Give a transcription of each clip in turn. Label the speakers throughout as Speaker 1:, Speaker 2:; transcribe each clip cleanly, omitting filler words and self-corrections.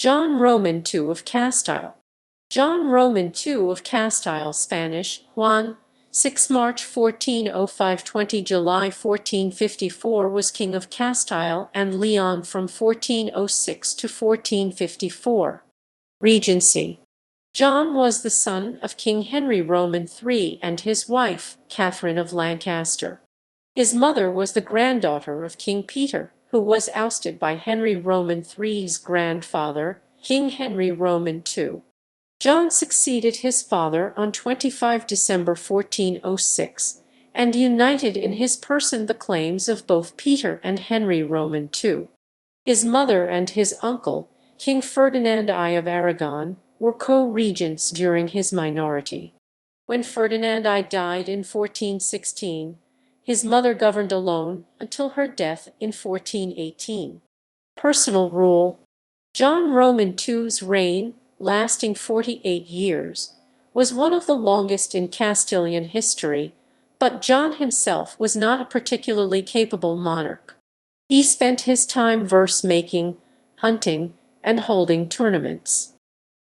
Speaker 1: John Roman II of Castile. John Roman II of Castile, Spanish, Juan, 6 March 1405 – 20 July 1454, was King of Castile and León from 1406 to 1454. Regency. John was the son of King Henry Roman III and his wife, Catherine of Lancaster. His mother was the granddaughter of King Peter, who was ousted by Henry Roman III's grandfather, King Henry Roman II. John succeeded his father on 25 December 1406, and united in his person the claims of both Peter and Henry Roman II. His mother and his uncle, King Ferdinand I of Aragon, were co-regents during his minority. When Ferdinand I died in 1416, his mother governed alone until her death in 1418. Personal rule. John Roman II's reign, lasting 48 years, was one of the longest in Castilian history, but John himself was not a particularly capable monarch. He spent his time verse-making, hunting, and holding tournaments.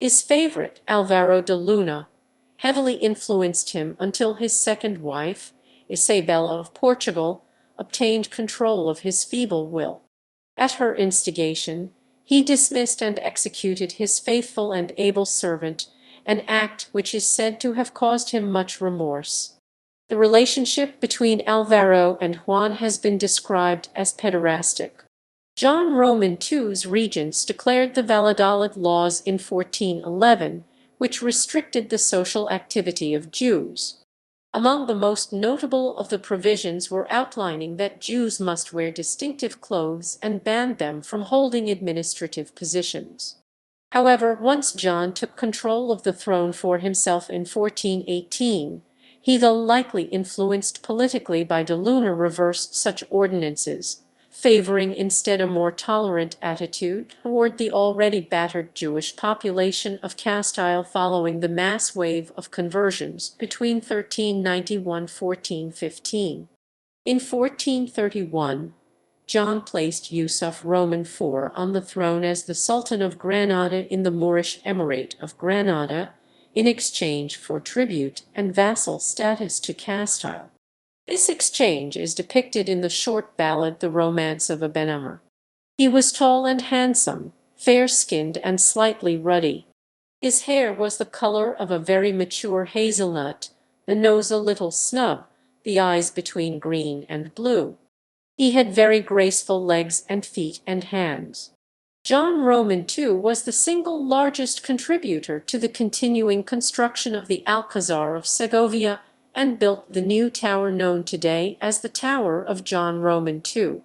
Speaker 1: His favorite, Alvaro de Luna, heavily influenced him until his second wife, Isabella of Portugal, obtained control of his feeble will. At her instigation, he dismissed and executed his faithful and able servant, an act which is said to have caused him much remorse. The relationship between Alvaro and Juan has been described as pederastic. John Roman II's regents declared the Valladolid laws in 1411, which restricted the social activity of Jews. Among the most notable of the provisions were outlining that Jews must wear distinctive clothes and banned them from holding administrative positions. However, once John took control of the throne for himself in 1418, he, though likely influenced politically by de Luna, reversed such ordinances, favoring instead a more tolerant attitude toward the already battered Jewish population of Castile following the mass wave of conversions between 1391–1415. In 1431, John placed Yusuf Roman IV on the throne as the Sultan of Granada in the Moorish Emirate of Granada, in exchange for tribute and vassal status to Castile. This exchange is depicted in the short ballad The Romance of Abenamar. He was tall and handsome, fair-skinned and slightly ruddy. His hair was the color of a very mature hazelnut, the nose a little snub, the eyes between green and blue. He had very graceful legs and feet and hands. John Roman II was the single largest contributor to the continuing construction of the Alcazar of Segovia, and built the new tower known today as the Tower of John Roman II.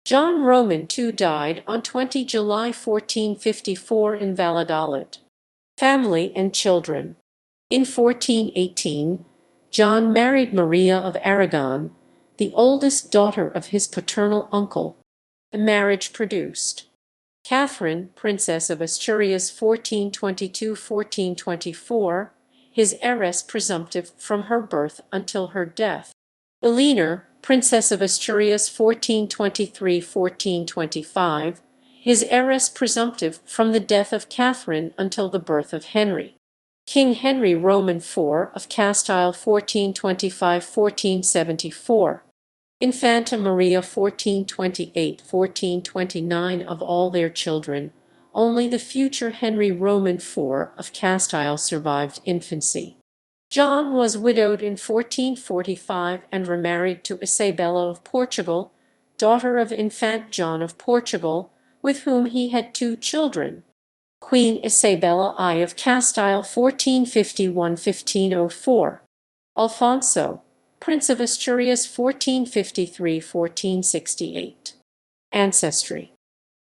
Speaker 1: John Roman II died on 20 July 1454 in Valladolid. Family and children. In 1418, John married Maria of Aragon, the oldest daughter of his paternal uncle. The marriage produced Catherine, Princess of Asturias 1422–1424, his heiress presumptive from her birth until her death. Eleanor, Princess of Asturias 1423–1425, his heiress presumptive from the death of Catherine until the birth of Henry. King Henry Roman IV of Castile 1425–1474. Infanta Maria 1428–1429. Of all their children, only the future Henry Roman IV of Castile survived infancy. John was widowed in 1445 and remarried to Isabella of Portugal, daughter of Infant John of Portugal, with whom he had 2 children. Queen Isabella I of Castile 1451–1504. Alfonso, Prince of Asturias 1453–1468. Ancestry.